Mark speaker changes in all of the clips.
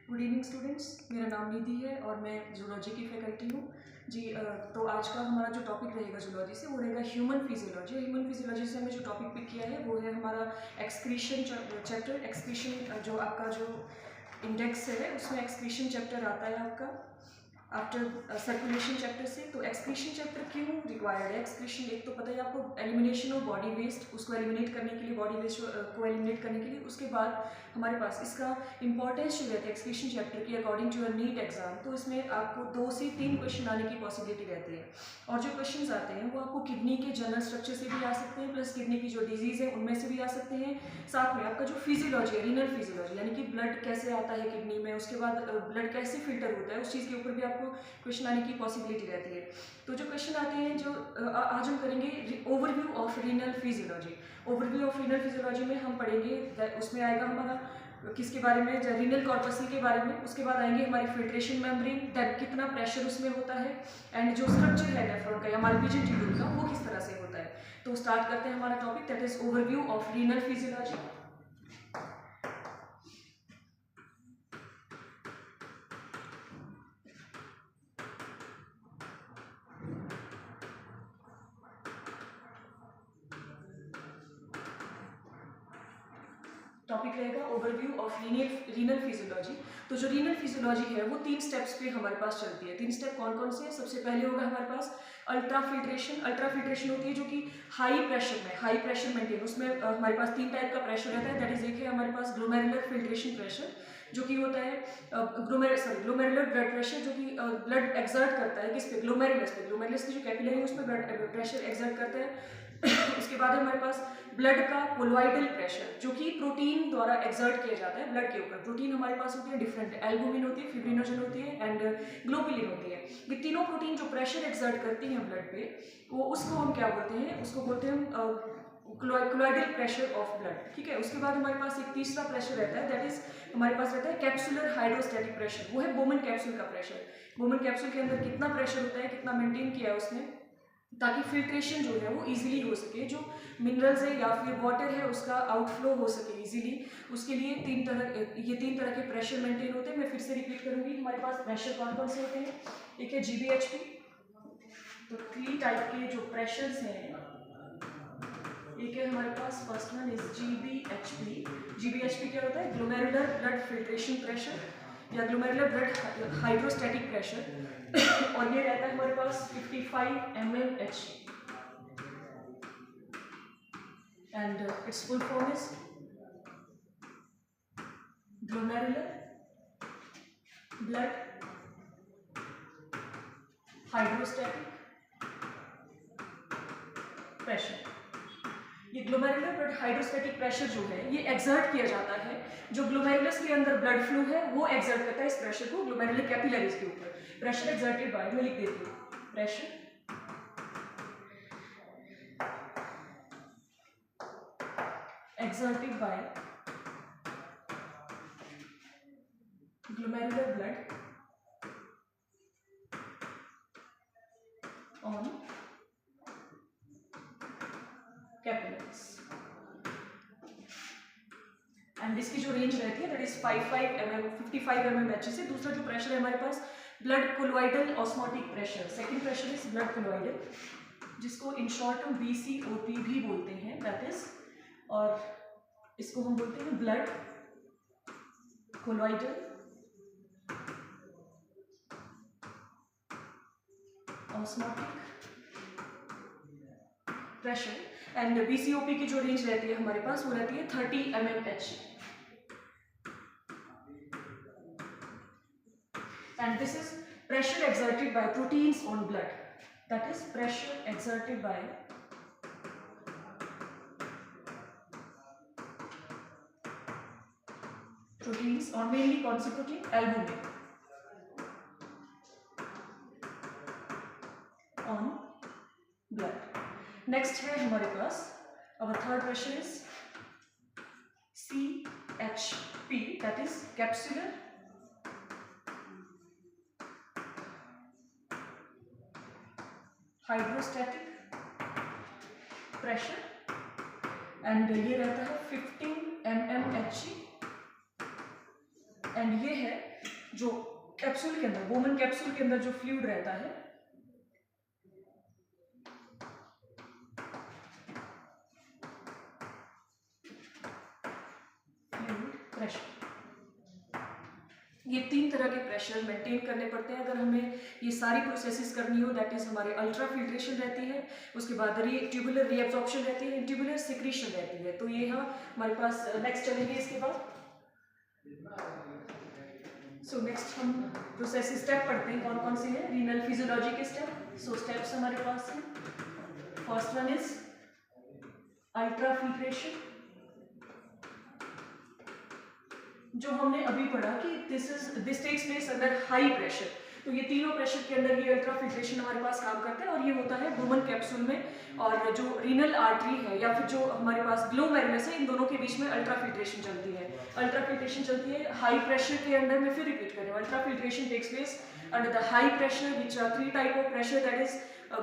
Speaker 1: Good evening students, मेरा नाम निधि है और मैं जूलॉजी की फैकल्टी हूँ जी। तो आज का हमारा जो टॉपिक रहेगा जूलॉजी से वो रहेगा ह्यूमन फिजियोलॉजी। ह्यूमन फिजियोलॉजी से हमने जो टॉपिक पिक किया है वो है हमारा एक्सक्रीशन चैप्टर। एक्सक्रीशन जो आपका जो इंडेक्स है उसमें एक्सक्रीशन चैप्टर आता है आपका आफ्टर सर्कुलेशन चैप्टर से। तो एक्सक्रीशन चैप्टर क्यों रिक्वायर्ड है? एक्सक्रीशन एक तो पता है आपको, एलिमिनेशन ऑफ बॉडी वेस्ट, उसको एलिमिनेट करने के लिए, बॉडी वेस्ट को एलिमिनेट करने के लिए। उसके बाद हमारे पास इसका इंपॉर्टेंस जो रहता है एक्सक्रीशन चैप्टर की according to your NEET exam, तो इसमें आपको 2 से 3 क्वेश्चन आने की पॉसिबिलिटी रहती है। और जो क्वेश्चन आते हैं वो आपको किडनी के जनरल स्ट्रक्चर से भी आ सकते हैं, प्लस किडनी की जो डिजीज़ है उनमें से भी आ सकते हैं। साथ में आपका जो फिजियोलॉजी है, रीनल फिजियोलॉजी, यानी कि ब्लड कैसे आता है किडनी में, उसके बाद ब्लड कैसे फिल्टर होता है, उस चीज़ के ऊपर भी आपको क्वेश्चन आने की पॉसिबिलिटी रहती है। तो जो क्वेश्चन आते हैं, जो आज हम करेंगे overview of renal physiology. Overview of renal physiology में हम पढ़ेंगे, उसमें आएगा हमारा किसके बारे में, रीनल कॉर्पसल के बारे में। उसके बाद आएंगे हमारी फिल्ट्रेशन मेम्ब्रेन, कितना प्रेशर उसमें होता है, एंड जो स्ट्रक्चर है नेफ्रॉन का या मालपिजन ट्यूब्यूल का वो किस तरह से होता है। तो स्टार्ट करते हैं हमारा topic, that is overview of renal physiology. Topic रहेगा ओवरव्यू ऑफ रीनल फिजियोलॉजी। तो जो रीनल फिजियोलॉजी है वो 3 स्टेप्स पे हमारे पास चलती है। 3 स्टेप कौन कौन से हैं? सबसे पहले होगा हमारे पास अल्ट्रा फिल्ट्रेशन। अल्ट्रा फिल्ट्रेशन होती है जो कि हाई प्रेशर मेंटेन, उसमें हमारे पास 3 टाइप का प्रेशर रहता है। दैट इज, एक है हमारे पास ग्लोमेरुलर फिल्ट्रेशन प्रेशर जो कि होता है ग्लोमेरुलर ब्लड प्रेशर, जो कि ब्लड एक्सर्ट करता है किस पे, ग्लोमेरुलस की जो कैपिलरी है उसमें ब्लड प्रेशर एक्सर्ट करता है। उसके बाद है हमारे पास ब्लड का कोलॉइडल प्रेशर, जो कि प्रोटीन द्वारा एक्सर्ट किया जाता है ब्लड के ऊपर। प्रोटीन हमारे पास होती है डिफरेंट, एल्बुमिन होती है, फिब्रिनोजन होती है, एंड ग्लोबुलिन होती है। ये तीनों प्रोटीन जो प्रेशर एक्सर्ट करती हैं ब्लड पे, वो उसको हम क्या बोलते हैं, उसको बोलते हैं हम कोलॉइडल प्रेशर ऑफ ब्लड। ठीक है। उसके बाद हमारे पास एक तीसरा प्रेशर रहता है, दैट इज हमारे पास रहता है कैप्सुलर हाइड्रोस्टैटिक प्रेशर। वो है बोमन कैप्सूल का प्रेशर। बोमन कैप्सूल के अंदर कितना प्रेशर होता है, कितना मेंटेन किया है उसने, ताकि फिल्ट्रेशन जो है वो इजीली हो सके, जो मिनरल्स है या फिर वाटर है उसका आउटफ्लो हो सके इजीली। उसके लिए ये तीन तरह के प्रेशर मेंटेन होते हैं। मैं फिर से रिपीट करूंगी, हमारे पास प्रेशर कौन कौन से होते हैं। एक है GBHP। तो 3 टाइप के जो प्रेशर्स हैं, एक है हमारे पास, first one is GBHP। GBHP क्या होता है? ग्लोमेरुलर ब्लड फिल्ट्रेशन प्रेशर या ग्लोमेरुलर ब्लड हाइड्रोस्टैटिक प्रेशर। और ये रहता है हमारे पास 55 mmHg, and it's full form is glomerular blood hydrostatic pressure. ये ग्लोमेरुलर ब्लड हाइड्रोस्टैटिक प्रेशर जो है ये एक्सर्ट किया जाता है, जो ग्लोमेरुलस के अंदर ब्लड फ्लो है वो एक्सर्ट करता है इस प्रेशर को ग्लोमेरुलर कैपिलरीज के ऊपर। प्रेशर एक्सर्टेड बाय, मैं लिख देती हूँ, pressure exerted by glomerular blood on capillaries, and इसकी जो रेंज रहती है दैट इज 55 mmHg से। दूसरा जो प्रेशर है हमारे पास blood colloidal osmotic pressure. Second pressure is blood colloidal, जिसको इन शॉर्ट हम BCOP भी बोलते हैं, दैट इज, और इसको हम बोलते हैं blood colloidal osmotic pressure. And BCOP की जो रेंज रहती है हमारे पास वो रहती है 30 mmHg, and this is pressure exerted by proteins on blood, that is pressure exerted by proteins on, mainly कौन सी protein, albumin on blood। Next है हमारे पास our third pressure is CHP, that is capsular hydrostatic pressure, and ये रहता है 15 mmHg, and ये है जो कैप्सूल के अंदर, बोमन कैप्सूल के अंदर जो फ्लूइड रहता है, फ्लूइड प्रेशर। ये 3 तरह के प्रेशर मेंटेन करने पड़ते हैं अगर हमें ये सारी प्रोसेसेस करनी हो। दैट इज हमारे अल्ट्रा फिल्ट्रेशन रहती है, उसके बाद ट्यूबुलर रीएब्जॉर्प्शन रहती है, ट्यूबुलर सिक्रीशन रहती है। तो ये हमारे पास नेक्स्ट चलेंगे इसके बाद। सो नेक्स्ट हम प्रोसेस स्टेप पढ़ते हैं, कौन कौन से हैं। रीनल फिजियोलॉजी के स्टेप। सो स्टेप्स हमारे पास हैं। First one is ultra filtration, जो हमने अभी पढ़ा कि this takes place under high pressure. तो ये तीनों प्रेशर के अंदर ये अल्ट्रा फिल्ट्रेशन हमारे पास काम करता है और ये होता है बोमन कैप्सूल में। और जो रीनल आर्टरी है या फिर जो हमारे पास ग्लोमेरुलस है, इन दोनों के बीच में अल्ट्रा फिल्ट्रेशन चलती है। अल्ट्रा फिल्ट्रेशन चलती है हाई प्रेशर के अंदर। मैं फिर रिपीट कर रही हूँ, ultra filtration takes place under the high pressure which are 3 type of pressure, that is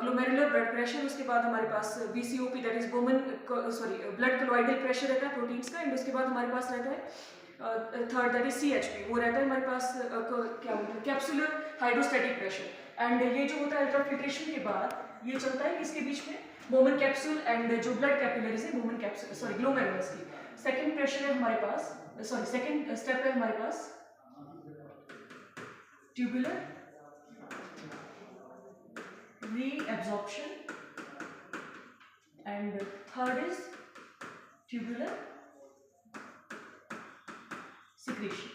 Speaker 1: glomerular blood pressure, उसके बाद हमारे पास BCOP that is blood colloidal pressure रहता है प्रोटीन्स का, एंड उसके बाद हमारे पास रहता है थर्ड दैट इज CHP, वो रहता है हमारे पास क्या बोलते हैं, कैप्सुलर हाइड्रोस्टैटिक प्रेशर। एंड ये जो होता है अल्ट्रा फिल्ट्रेशन के बाद ये चलता है इसके बीच में बोमन कैप्सूल एंड जो ब्लड कैपिलरीज है बोमन कैप्सूल ग्लोमेरुलस की। सेकंड प्रेशर है हमारे पास, सेकंड स्टेप है हमारे पास tubular reabsorption and third is tubular secretion.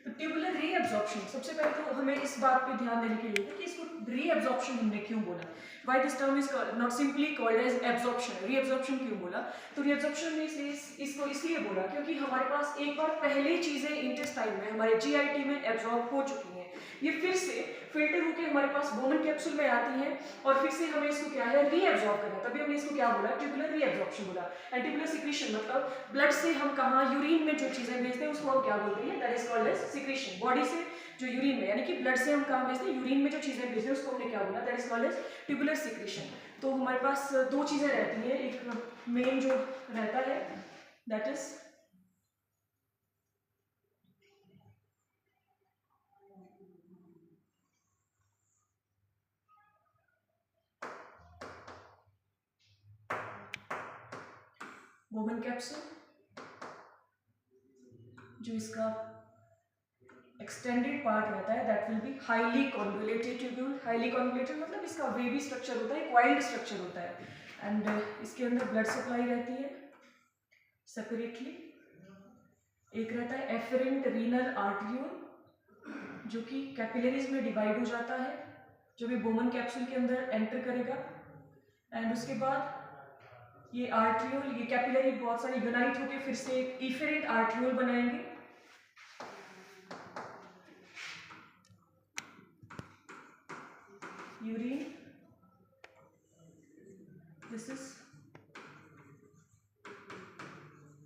Speaker 1: तो ट्यूबुलर रीएब्जॉर्प्शन, सबसे पहले तो हमें इस बात पे ध्यान देने की जरूरत है कि इसको रीएब्जॉर्प्शन हमने क्यों बोला, why this term is not simply called as absorption. Reabsorption क्यों बोला, तो रीएब्जॉर्प्शन में इसको इसलिए बोला क्योंकि हमारे पास एक बार पहले चीजें इंटेस्टाइन में हमारे GIT में एब्जॉर्ब हो चुकी हैं, ये फिर से फिल्टर होकर हमारे पास बोमन कैप्सूल में आती हैं और फिर से हमें इसको क्या है रीएब्जॉर्ब करना है। तभी हमने इसको क्या बोला, ट्यूबुलर रीएब्जॉर्प्शन बोला। एंड ट्यूबुलर सिक्रीशन मतलब ब्लड से हम कहाँ यूरिन में जो चीजें भेजते हैं उसको हम क्या बोलते हैं, that is called as secretion. Body से जो यूरिन में, यानी कि ब्लड से हम कहाँ भेजते हैं, यूरिन में जो चीजें भेजते हैं उसको हमने क्या बोला, that is called as tubular secretion. तो हमारे पास 2 चीजें रहती हैं, एक मेन जो रहता है दैट इज बोमन कैप्सूल, जो इसका एक्सटेंडेड पार्ट रहता है that will be highly convoluted tubule. Highly convoluted मतलब इसका वेवी स्ट्रक्चर होता है, कॉइल्ड स्ट्रक्चर होता है, एंड इसके अंदर ब्लड सप्लाई रहती है सेपरेटली। एक रहता है एफरेंट रीनल आर्टरियोल जो कि कैपिलरीज में डिवाइड हो जाता है, जो भी बोमन कैप्सूल के अंदर एंटर करेगा। एंड उसके बाद ये आर्टरियोल, ये कैपिलरी बहुत सारे यूनाइट होकर फिर से एक इफेरेंट आर्टरियोल बनाएंगे। Urine, this is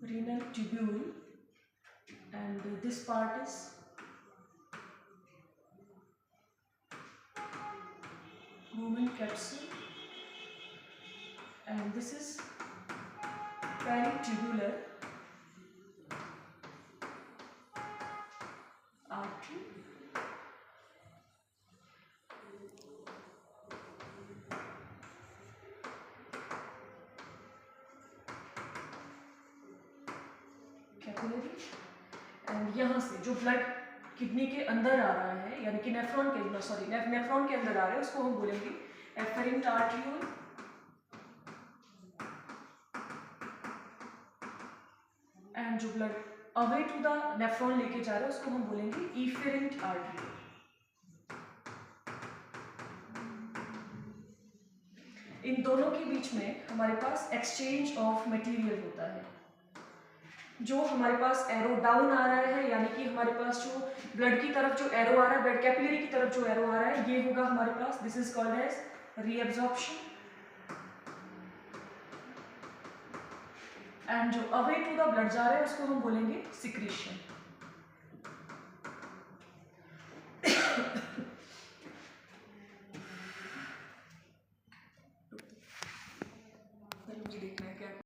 Speaker 1: renal tubule and this part is Bowman capsule and this is peritubular artery capillary. And यहाँ से जो ब्लड किडनी के अंदर आ रहा है, यानी कि नेफ्रॉन के अंदर आ रहा है, उसको हम बोलेंगे एफरेंट आर्टरियोल। एंड जो blood away to the nephron लेके जा रहा है उसको हम बोलेंगे इफेरेंट आर्टरियोल। इन दोनों के बीच में हमारे पास एक्सचेंज ऑफ मटेरियल होता है। जो हमारे पास एरो डाउन आ रहा है, यानी कि हमारे पास जो ब्लड की तरफ जो एरो आ रहा है, ब्लड कैपिलरी की तरफ जो एरो आ रहा है, ये होगा हमारे पास, this is called as reabsorption. And जो अवे टू द ब्लड जा रहा है उसको हम बोलेंगे सिक्रीशन।